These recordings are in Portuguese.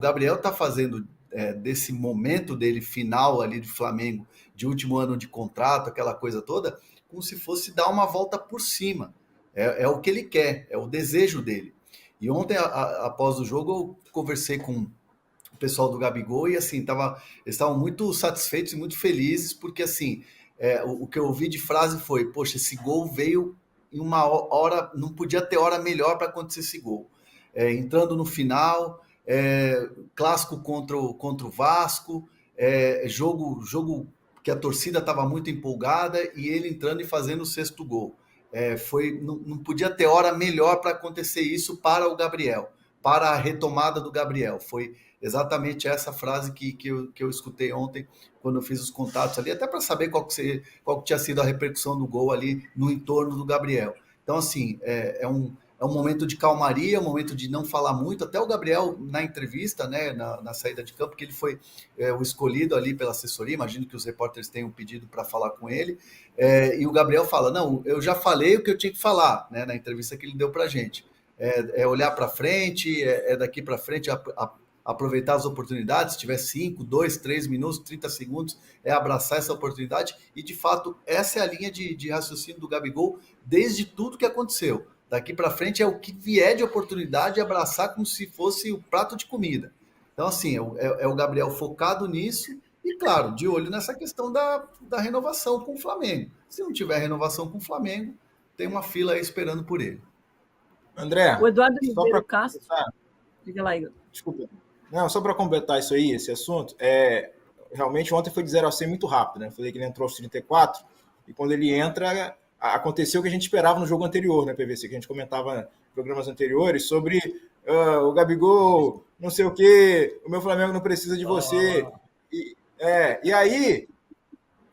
Gabriel está fazendo desse momento dele final ali de Flamengo, de último ano de contrato, aquela coisa toda, como se fosse dar uma volta por cima. É o que ele quer, é o desejo dele. E ontem, após o jogo, eu conversei com o pessoal do Gabigol e assim, eles estavam muito satisfeitos e muito felizes, porque assim, o que eu ouvi de frase foi: poxa, esse gol veio em uma hora, não podia ter hora melhor para acontecer esse gol. Entrando no final, clássico contra o Vasco, jogo que a torcida estava muito empolgada e ele entrando e fazendo o sexto gol. Não podia ter hora melhor para acontecer isso para o Gabriel, para a retomada do Gabriel. Foi exatamente essa frase que eu escutei ontem, quando eu fiz os contatos ali, até para saber qual que tinha sido a repercussão do gol ali no entorno do Gabriel. Então, assim, é um momento de calmaria, um momento de não falar muito. Até o Gabriel, na entrevista, né, na saída de campo, que ele foi o escolhido ali pela assessoria, imagino que os repórteres tenham pedido para falar com ele, e o Gabriel fala: não, eu já falei o que eu tinha que falar, né, na entrevista que ele deu para a gente. Olhar para frente, daqui para frente, aproveitar as oportunidades, se tiver 5, 2, 3 minutos, 30 segundos, abraçar essa oportunidade. E, de fato, essa é a linha de raciocínio do Gabigol desde tudo que aconteceu. Daqui para frente é o que vier de oportunidade, abraçar como se fosse o prato de comida. Então, assim, é o Gabriel focado nisso e, claro, de olho nessa questão da renovação com o Flamengo. Se não tiver renovação com o Flamengo, tem uma fila aí esperando por ele. André, o Eduardo Ribeiro Castro. Diga lá, Igor. Desculpa. Não, só para completar isso aí, esse assunto, realmente ontem foi de 0 a 100 muito rápido, né? Eu falei que ele entrou aos 34 e quando ele entra, aconteceu o que a gente esperava no jogo anterior, né, PVC, que a gente comentava em programas anteriores sobre o Gabigol, não sei o quê, o meu Flamengo não precisa de você. E aí,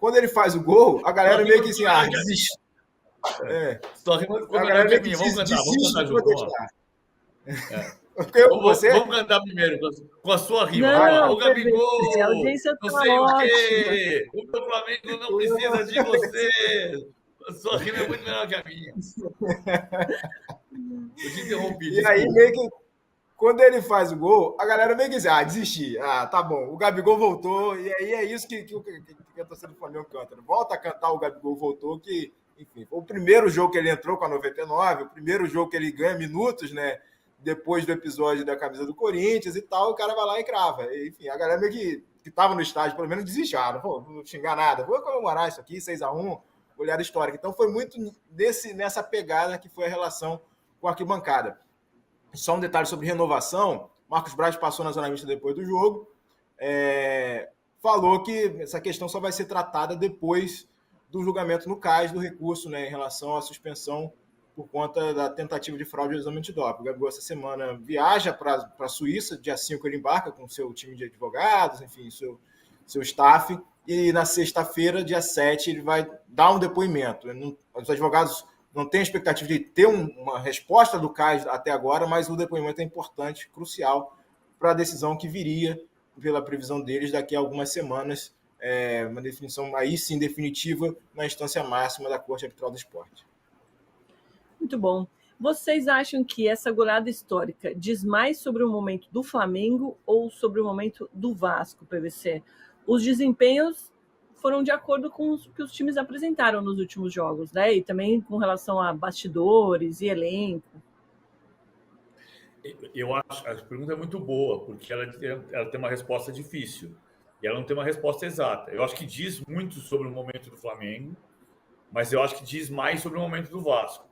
quando ele faz o gol, a galera meio que assim, desiste. Só que a galera meio que vamos cantar junto. Vamos cantar primeiro com a sua rima. Não, o Gabigol, a audiência não sei o quê. O meu Flamengo não precisa de você. A sua rima é muito melhor que a minha. Eu te interrompi. E aí, meio que, quando ele faz o gol, a galera meio que diz, desisti. Tá bom, o Gabigol voltou. E aí é isso que a torcida do Flamengo canta. Volta a cantar o Gabigol voltou, que, enfim, foi o primeiro jogo que ele entrou com a 99, o primeiro jogo que ele ganha minutos, né? Depois do episódio da camisa do Corinthians e tal, o cara vai lá e crava. Enfim, a galera meio que tava no estádio, pelo menos desistiu. Não vou xingar nada, vou comemorar isso aqui, 6-1, olhada histórica. Então foi muito nessa pegada que foi a relação com a arquibancada. Só um detalhe sobre renovação, Marcos Braz passou na zona mista depois do jogo, falou que essa questão só vai ser tratada depois do julgamento no CAS, do recurso, né, em relação à suspensão por conta da tentativa de fraude do exame antidoping. O Gabigol, essa semana, viaja para a Suíça, dia 5 ele embarca com o seu time de advogados, enfim, seu staff, e na sexta-feira, dia 7, ele vai dar um depoimento. Os advogados não têm expectativa de ter uma resposta do CAS até agora, mas o depoimento é importante, crucial, para a decisão que viria, pela previsão deles, daqui a algumas semanas, uma definição aí sim definitiva na instância máxima da Corte Arbitral do Esporte. Muito bom. Vocês acham que essa goleada histórica diz mais sobre o momento do Flamengo ou sobre o momento do Vasco, PVC? Os desempenhos foram de acordo com o que os times apresentaram nos últimos jogos, né? E também com relação a bastidores e elenco. Eu acho, a pergunta é muito boa, porque ela tem uma resposta difícil e ela não tem uma resposta exata. Eu acho que diz muito sobre o momento do Flamengo, mas eu acho que diz mais sobre o momento do Vasco.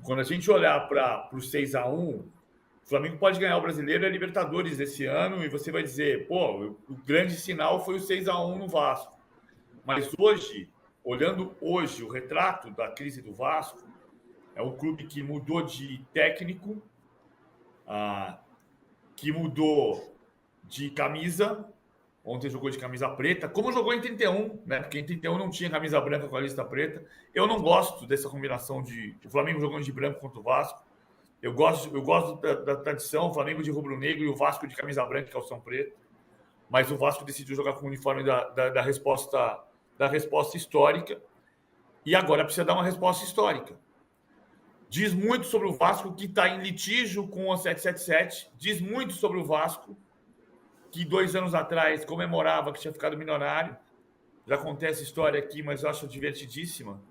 Quando a gente olhar para o 6-1, o Flamengo pode ganhar o Brasileiro e a Libertadores esse ano e você vai dizer, o grande sinal foi o 6-1 no Vasco. Mas hoje, olhando hoje o retrato da crise do Vasco, é um clube que mudou de técnico, que mudou de camisa. Ontem jogou de camisa preta, como jogou em 31, né? Porque em 31 não tinha camisa branca com a lista preta. Eu não gosto dessa combinação o Flamengo jogando de branco contra o Vasco. Eu gosto da tradição, o Flamengo de rubro-negro e o Vasco de camisa branca, calção preto. Mas o Vasco decidiu jogar com o uniforme da resposta histórica. E agora precisa dar uma resposta histórica. Diz muito sobre o Vasco, que está em litígio com a 777. Diz muito sobre o Vasco, que 2 anos atrás comemorava que tinha ficado milionário. Já contei essa história aqui, mas eu acho divertidíssima,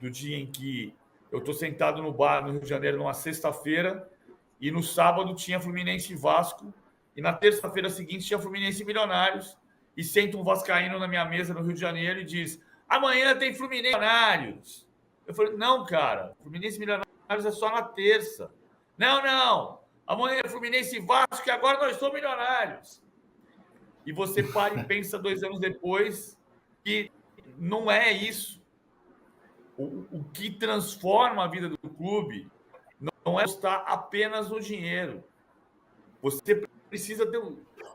do dia em que eu estou sentado no bar no Rio de Janeiro numa sexta-feira e no sábado tinha Fluminense e Vasco e na terça-feira seguinte tinha Fluminense e Milionários e senta um vascaíno na minha mesa no Rio de Janeiro e diz: amanhã tem Fluminense e Milionários. Eu falei: não, cara, Fluminense e Milionários é só na terça. Não, amanhã é Fluminense e Vasco e agora nós somos milionários. E você para e pensa 2 anos depois que não é isso. O que transforma a vida do clube não é estar apenas no dinheiro. Você precisa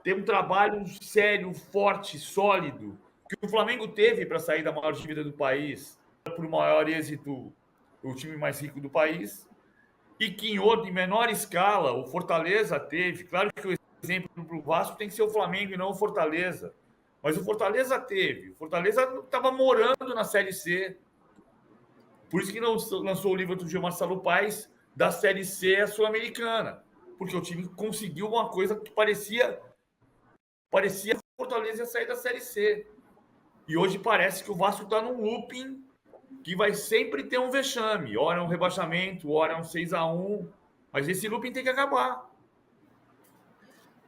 ter um trabalho sério, forte, sólido, que o Flamengo teve para sair da maior dívida do país, por maior êxito, o time mais rico do país, e que em menor escala o Fortaleza teve. Claro que o exemplo para o Vasco tem que ser o Flamengo e não o Fortaleza. Mas o Fortaleza teve. O Fortaleza estava morando na Série C. Por isso que não lançou o livro do Gil Marcelo Paes da Série C à Sul-Americana. Porque o time conseguiu uma coisa que parecia que o Fortaleza ia sair da Série C. E hoje parece que o Vasco está num looping que vai sempre ter um vexame. Ora é um rebaixamento, ora é um 6-1. Mas esse looping tem que acabar.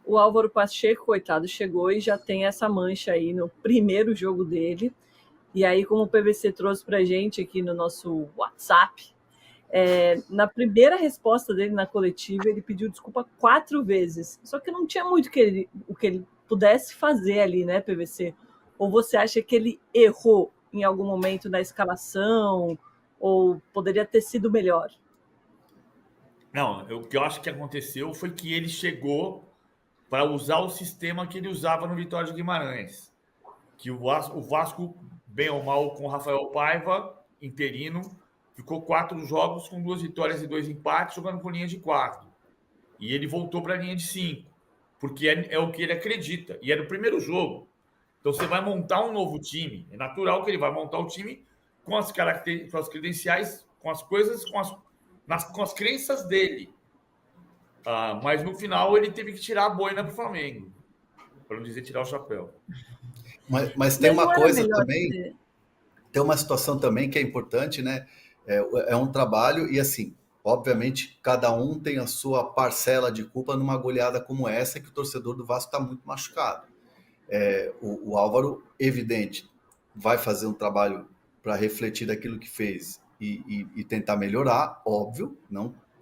O Álvaro Pacheco, coitado, chegou e já tem essa mancha aí no primeiro jogo dele. E aí, como o PVC trouxe para a gente aqui no nosso WhatsApp, na primeira resposta dele na coletiva, ele pediu desculpa 4 vezes. Só que não tinha muito o que ele pudesse fazer ali, né, PVC? Ou você acha que ele errou em algum momento na escalação? Ou poderia ter sido melhor? Não, o que eu acho que aconteceu foi que ele chegou para usar o sistema que ele usava no Vitória de Guimarães. Que o Vasco, bem ou mal, com o Rafael Paiva, interino, ficou 4 jogos com 2 vitórias e 2 empates, jogando com linha de 4. E ele voltou para a linha de 5, porque é o que ele acredita. E era o primeiro jogo. Então você vai montar um novo time. É natural que ele vai montar o time com as características, com as credenciais, com as coisas, com as crenças dele. Mas no final ele teve que tirar a boina para o Flamengo, para não dizer tirar o chapéu. Mas tem uma coisa também, tem uma situação também que é importante, né? É um trabalho e, assim, obviamente, cada um tem a sua parcela de culpa numa goleada como essa, que o torcedor do Vasco está muito machucado. O Álvaro, evidente, vai fazer um trabalho para refletir daquilo que fez e tentar melhorar, óbvio,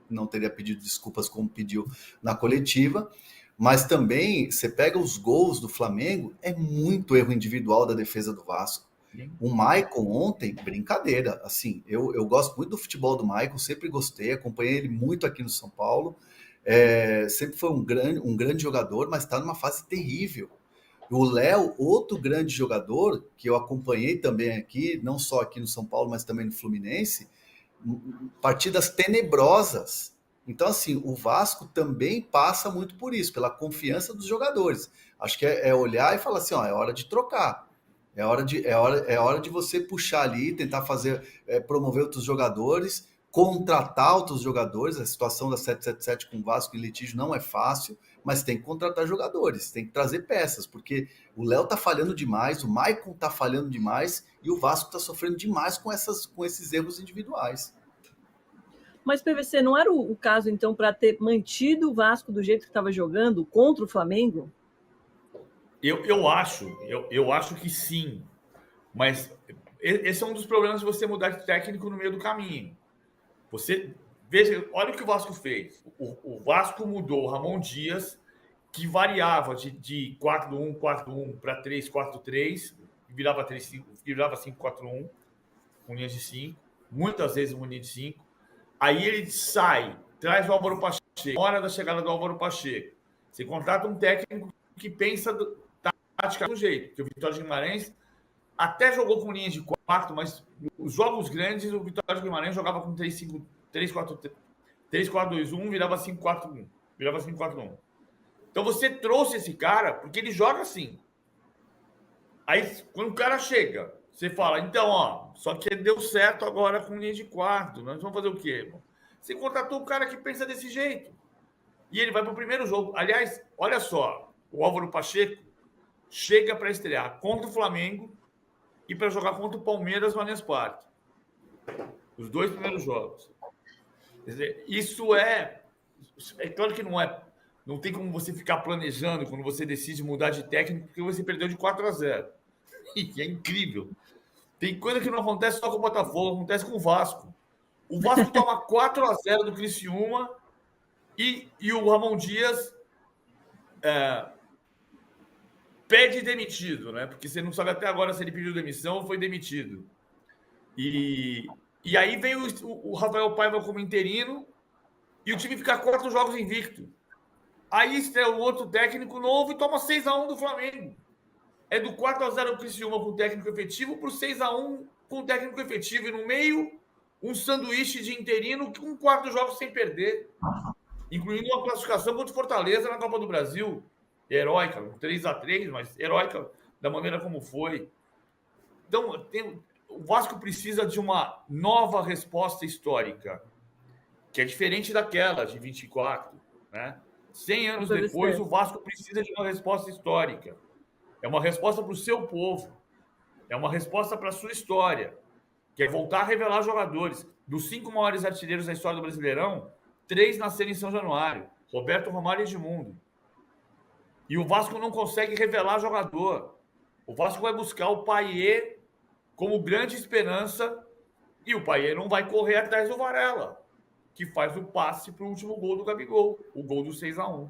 não teria pedido desculpas como pediu na coletiva, mas também, você pega os gols do Flamengo, é muito erro individual da defesa do Vasco. O Maicon ontem, brincadeira, assim, eu gosto muito do futebol do Maicon, sempre gostei, acompanhei ele muito aqui no São Paulo, sempre foi um grande jogador, mas está numa fase terrível. O Léo, outro grande jogador, que eu acompanhei também aqui, não só aqui no São Paulo, mas também no Fluminense, partidas tenebrosas. Então, assim, o Vasco também passa muito por isso, pela confiança dos jogadores. Acho que é olhar e falar assim, ó, é hora de trocar. É hora de você puxar ali, tentar promover outros jogadores, contratar outros jogadores. A situação da 777 com o Vasco e litígio não é fácil, mas tem que contratar jogadores, tem que trazer peças, porque o Léo tá falhando demais, o Maicon tá falhando demais e o Vasco tá sofrendo demais com esses erros individuais. Mas, PVC, não era o caso, então, para ter mantido o Vasco do jeito que estava jogando contra o Flamengo? Eu acho que sim, mas esse é um dos problemas de você mudar de técnico no meio do caminho. Você veja, olha o que o Vasco fez. O Vasco mudou o Ramon Dias, que variava de 4-1, 4-1 para 3-4-3, virava 5-4-1, com linha de 5, muitas vezes uma linha de 5. Aí ele sai, traz o Álvaro Pacheco, hora da chegada do Álvaro Pacheco. Você contrata um técnico que pensa tática do jeito, porque o Vitória de Guimarães até jogou com linha de 4, mas os jogos grandes, o Vitória de Guimarães jogava com 3-4-2-1, virava 5-4-1. Virava 5-4-1. Então você trouxe esse cara porque ele joga assim. Aí, quando o cara chega, você fala, então, ó, só que deu certo agora com linha de 4. Nós vamos fazer o quê, irmão? Você contratou um cara que pensa desse jeito. E ele vai para o primeiro jogo. Aliás, olha só, o Álvaro Pacheco chega para estrear contra o Flamengo e para jogar contra o Palmeiras no Allianz Parque. Os 2 primeiros jogos. Quer dizer, isso é claro que não tem como você ficar planejando quando você decide mudar de técnico, porque você perdeu de 4-0. E é incrível. Tem coisa que não acontece só com o Botafogo, acontece com o Vasco. O Vasco toma 4-0 do Criciúma e o Ramon Dias pede demitido, né? Porque você não sabe até agora se ele pediu demissão ou foi demitido. E aí vem o Rafael Paiva como interino e o time fica 4 jogos invicto. Aí estreia um outro técnico novo e toma 6-1 do Flamengo. É do 4-0 do Criciúma com o técnico efetivo para o 6-1 com o técnico efetivo. E no meio, um sanduíche de interino com 4 jogos sem perder. Incluindo uma classificação contra o Fortaleza na Copa do Brasil. Heróica, 3-3, mas heróica da maneira como foi. Então, o Vasco precisa de uma nova resposta histórica, que é diferente daquela de 24, né? 100 anos depois, o Vasco precisa de uma resposta histórica. É uma resposta para o seu povo. É uma resposta para a sua história. Que é voltar a revelar jogadores. Dos 5 maiores artilheiros da história do Brasileirão, 3 nasceram em São Januário. Roberto, Romário e Edmundo. E o Vasco não consegue revelar jogador. O Vasco vai buscar o Payet como grande esperança e o Payet não vai correr atrás do Varela, que faz o passe para o último gol do Gabigol, o gol do 6-1.